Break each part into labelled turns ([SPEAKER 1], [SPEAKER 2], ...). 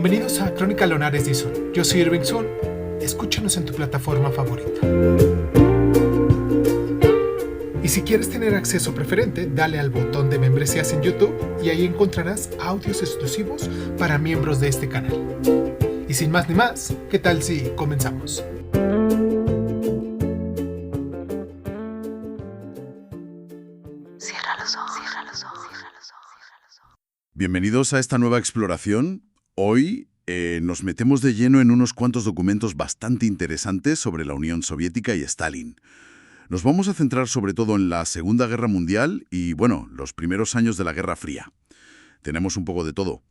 [SPEAKER 1] Bienvenidos a Crónica Lonares Dizon. Yo soy Irving Sun. Escúchanos en tu plataforma favorita. Y si quieres tener acceso preferente, dale al botón de membresías en YouTube y ahí encontrarás audios exclusivos para miembros de este canal. Y sin más ni más, ¿qué tal si comenzamos?
[SPEAKER 2] Cierra los ojos, cierra los ojos, cierra los ojos, cierra los ojos.
[SPEAKER 3] Bienvenidos a esta nueva exploración. Hoy nos metemos de lleno en unos cuantos documentos bastante interesantes sobre la Unión Soviética y Stalin. Nos vamos a centrar sobre todo en la Segunda Guerra Mundial y, bueno, los primeros años de la Guerra Fría. Tenemos un poco de todo.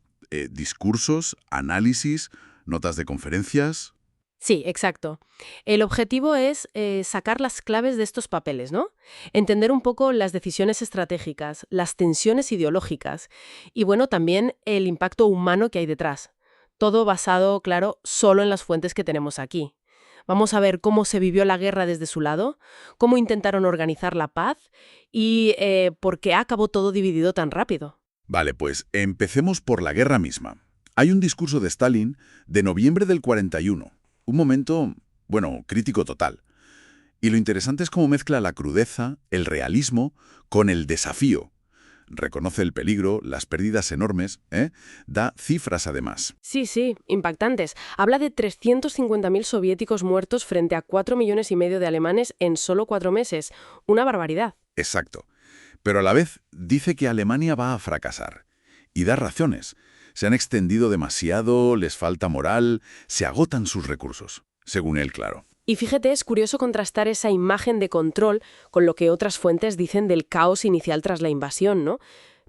[SPEAKER 3] Discursos, análisis, notas de conferencias.
[SPEAKER 4] Sí, exacto. El objetivo es sacar las claves de estos papeles, ¿no? Entender un poco las decisiones estratégicas, las tensiones ideológicas y, bueno, también el impacto humano que hay detrás. Todo basado, claro, solo en las fuentes que tenemos aquí. Vamos a ver cómo se vivió la guerra desde su lado, cómo intentaron organizar la paz y por qué acabó todo dividido tan rápido.
[SPEAKER 3] Vale, pues empecemos por la guerra misma. Hay un discurso de Stalin de noviembre del 41. Un momento, bueno, crítico total. Y lo interesante es cómo mezcla la crudeza, el realismo, con el desafío. Reconoce el peligro, las pérdidas enormes, da cifras además.
[SPEAKER 4] Sí, impactantes. Habla de 350.000 soviéticos muertos frente a 4,5 millones de alemanes en solo 4 meses. Una barbaridad.
[SPEAKER 3] Exacto. Pero a la vez dice que Alemania va a fracasar. Y da razones. Se han extendido demasiado, les falta moral, se agotan sus recursos. Según él, claro.
[SPEAKER 4] Y fíjate, es curioso contrastar esa imagen de control con lo que otras fuentes dicen del caos inicial tras la invasión, ¿no?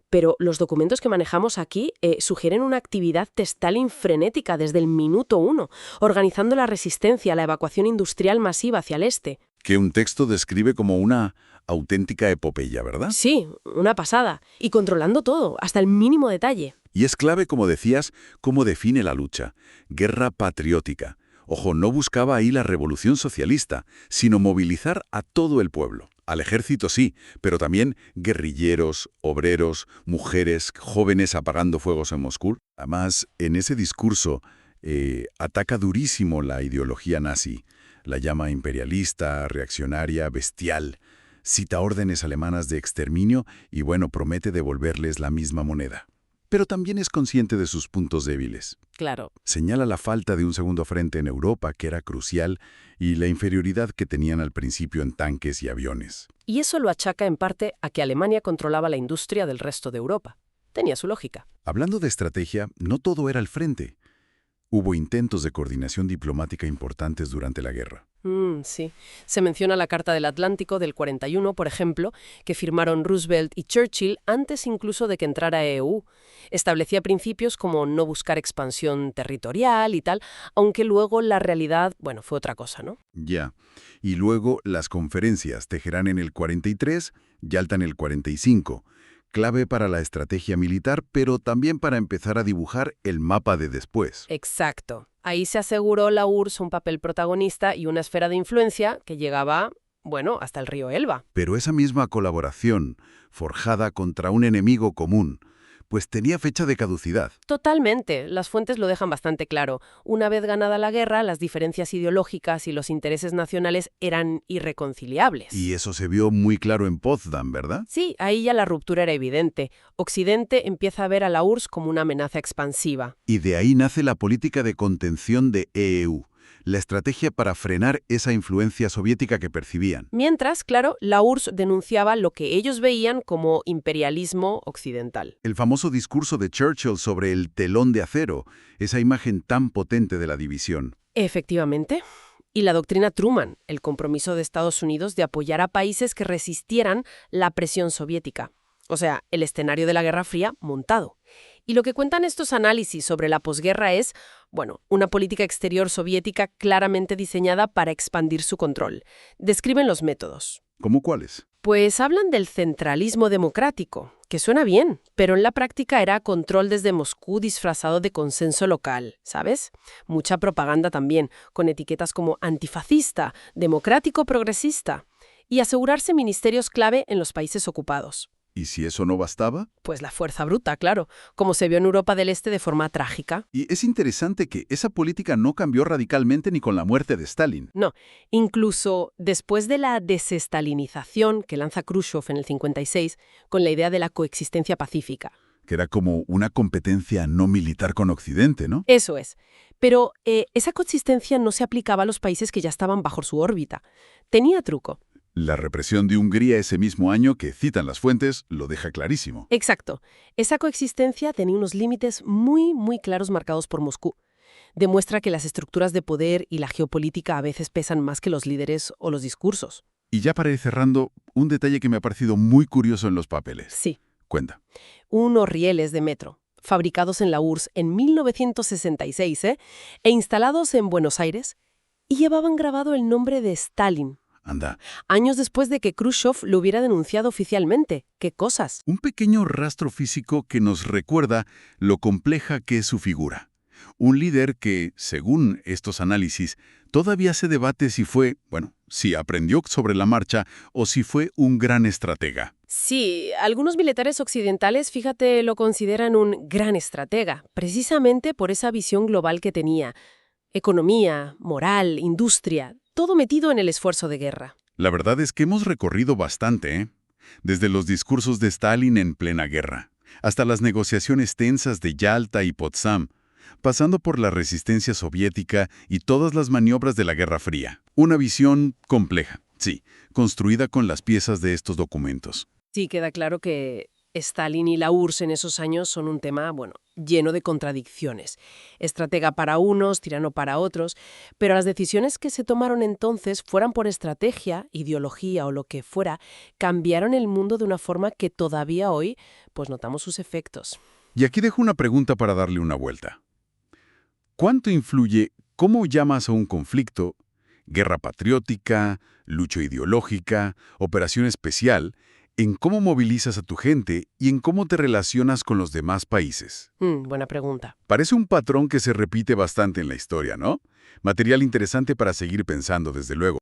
[SPEAKER 4] Pero los documentos que manejamos aquí sugieren una actividad de Stalin frenética desde el minuto 1, organizando la resistencia a la evacuación industrial masiva hacia el este.
[SPEAKER 3] Que un texto describe como una auténtica epopeya, ¿verdad?
[SPEAKER 4] Sí, una pasada. Y controlando todo, hasta el mínimo detalle.
[SPEAKER 3] Y es clave, como decías, cómo define la lucha. Guerra patriótica. Ojo, no buscaba ahí la revolución socialista, sino movilizar a todo el pueblo. Al ejército sí, pero también guerrilleros, obreros, mujeres, jóvenes apagando fuegos en Moscú. Además, en ese discurso ataca durísimo la ideología nazi. La llama imperialista, reaccionaria, bestial. Cita órdenes alemanas de exterminio y, bueno, promete devolverles la misma moneda. Pero también es consciente de sus puntos débiles.
[SPEAKER 4] Claro.
[SPEAKER 3] Señala la falta de un segundo frente en Europa, que era crucial, y la inferioridad que tenían al principio en tanques y aviones.
[SPEAKER 4] Y eso lo achaca en parte a que Alemania controlaba la industria del resto de Europa. Tenía su lógica.
[SPEAKER 3] Hablando de estrategia, no todo era al frente. Hubo intentos de coordinación diplomática importantes durante la guerra.
[SPEAKER 4] Sí. Se menciona la Carta del Atlántico del 41, por ejemplo, que firmaron Roosevelt y Churchill antes incluso de que entrara EU. Establecía principios como no buscar expansión territorial y tal, aunque luego la realidad, bueno, fue otra cosa, ¿no?
[SPEAKER 3] Ya. Y luego las conferencias, Teherán en el 43, Yalta en el 45. Clave para la estrategia militar, pero también para empezar a dibujar el mapa de después.
[SPEAKER 4] Exacto. Ahí se aseguró la URSS un papel protagonista y una esfera de influencia que llegaba, bueno, hasta el río Elba.
[SPEAKER 3] Pero esa misma colaboración, forjada contra un enemigo común, pues tenía fecha de caducidad.
[SPEAKER 4] Totalmente. Las fuentes lo dejan bastante claro. Una vez ganada la guerra, las diferencias ideológicas y los intereses nacionales eran irreconciliables.
[SPEAKER 3] Y eso se vio muy claro en Potsdam, ¿verdad?
[SPEAKER 4] Sí, ahí ya la ruptura era evidente. Occidente empieza a ver a la URSS como una amenaza expansiva.
[SPEAKER 3] Y de ahí nace la política de contención de EU, la estrategia para frenar esa influencia soviética que percibían.
[SPEAKER 4] Mientras, claro, la URSS denunciaba lo que ellos veían como imperialismo occidental.
[SPEAKER 3] El famoso discurso de Churchill sobre el telón de acero, esa imagen tan potente de la división.
[SPEAKER 4] Efectivamente. Y la doctrina Truman, el compromiso de Estados Unidos de apoyar a países que resistieran la presión soviética. O sea, el escenario de la Guerra Fría montado. Y lo que cuentan estos análisis sobre la posguerra es, bueno, una política exterior soviética claramente diseñada para expandir su control. Describen los métodos.
[SPEAKER 3] ¿Cómo cuáles?
[SPEAKER 4] Pues hablan del centralismo democrático, que suena bien, pero en la práctica era control desde Moscú disfrazado de consenso local, ¿sabes? Mucha propaganda también, con etiquetas como antifascista, democrático progresista, y asegurarse ministerios clave en los países ocupados.
[SPEAKER 3] ¿Y si eso no bastaba?
[SPEAKER 4] Pues la fuerza bruta, claro, como se vio en Europa del Este de forma trágica.
[SPEAKER 3] Y es interesante que esa política no cambió radicalmente ni con la muerte de Stalin.
[SPEAKER 4] No, incluso después de la desestalinización que lanza Khrushchev en el 56, con la idea de la coexistencia pacífica.
[SPEAKER 3] Que era como una competencia no militar con Occidente, ¿no?
[SPEAKER 4] Eso es. Pero esa coexistencia no se aplicaba a los países que ya estaban bajo su órbita. Tenía truco.
[SPEAKER 3] La represión de Hungría ese mismo año, que citan las fuentes, lo deja clarísimo.
[SPEAKER 4] Exacto. Esa coexistencia tenía unos límites muy, muy claros marcados por Moscú. Demuestra que las estructuras de poder y la geopolítica a veces pesan más que los líderes o los discursos.
[SPEAKER 3] Y ya para ir cerrando, un detalle que me ha parecido muy curioso en los papeles.
[SPEAKER 4] Sí.
[SPEAKER 3] Cuenta.
[SPEAKER 4] Unos rieles de metro, fabricados en la URSS en 1966, e instalados en Buenos Aires, y llevaban grabado el nombre de Stalin.
[SPEAKER 3] Anda.
[SPEAKER 4] Años después de que Khrushchev lo hubiera denunciado oficialmente. ¡Qué cosas!
[SPEAKER 3] Un pequeño rastro físico que nos recuerda lo compleja que es su figura. Un líder que, según estos análisis, todavía se debate si fue, si aprendió sobre la marcha o si fue un gran estratega.
[SPEAKER 4] Sí, algunos militares occidentales, fíjate, lo consideran un gran estratega, precisamente por esa visión global que tenía. Economía, moral, industria, todo metido en el esfuerzo de guerra.
[SPEAKER 3] La verdad es que hemos recorrido bastante, ¿eh? Desde los discursos de Stalin en plena guerra, hasta las negociaciones tensas de Yalta y Potsdam, pasando por la resistencia soviética y todas las maniobras de la Guerra Fría. Una visión compleja, sí, construida con las piezas de estos documentos.
[SPEAKER 4] Sí, queda claro que Stalin y la URSS en esos años son un tema, lleno de contradicciones. Estratega para unos, tirano para otros, pero las decisiones que se tomaron entonces, fueran por estrategia, ideología o lo que fuera, cambiaron el mundo de una forma que todavía hoy, notamos sus efectos.
[SPEAKER 3] Y aquí dejo una pregunta para darle una vuelta. ¿Cuánto influye cómo llamas a un conflicto, guerra patriótica, lucha ideológica, operación especial, en cómo movilizas a tu gente y en cómo te relacionas con los demás países?
[SPEAKER 4] Buena pregunta.
[SPEAKER 3] Parece un patrón que se repite bastante en la historia, ¿no? Material interesante para seguir pensando, desde luego.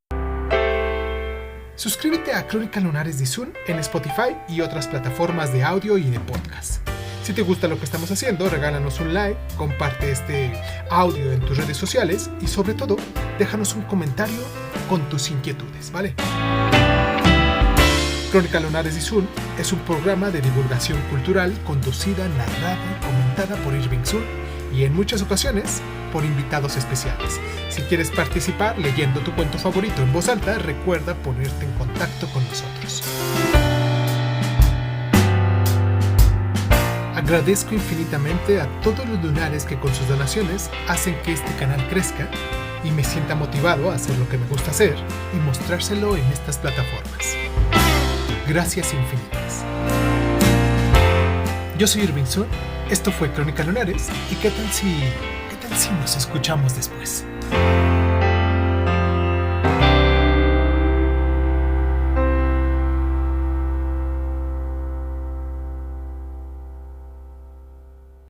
[SPEAKER 1] Suscríbete a Crónica Lunares de Izun en Spotify y otras plataformas de audio y de podcast. Si te gusta lo que estamos haciendo, regálanos un like, comparte este audio en tus redes sociales y sobre todo, déjanos un comentario con tus inquietudes, ¿vale? Crónica Lunares de Izun es un programa de divulgación cultural conducida, narrada y comentada por Irving Sun y en muchas ocasiones por invitados especiales. Si quieres participar leyendo tu cuento favorito en voz alta, recuerda ponerte en contacto con nosotros. Agradezco infinitamente a todos los lunares que con sus donaciones hacen que este canal crezca y me sienta motivado a hacer lo que me gusta hacer y mostrárselo en estas plataformas. Gracias infinitas. Yo soy Irving Sun, esto fue Crónica Lunares y ¿qué tal si nos escuchamos después?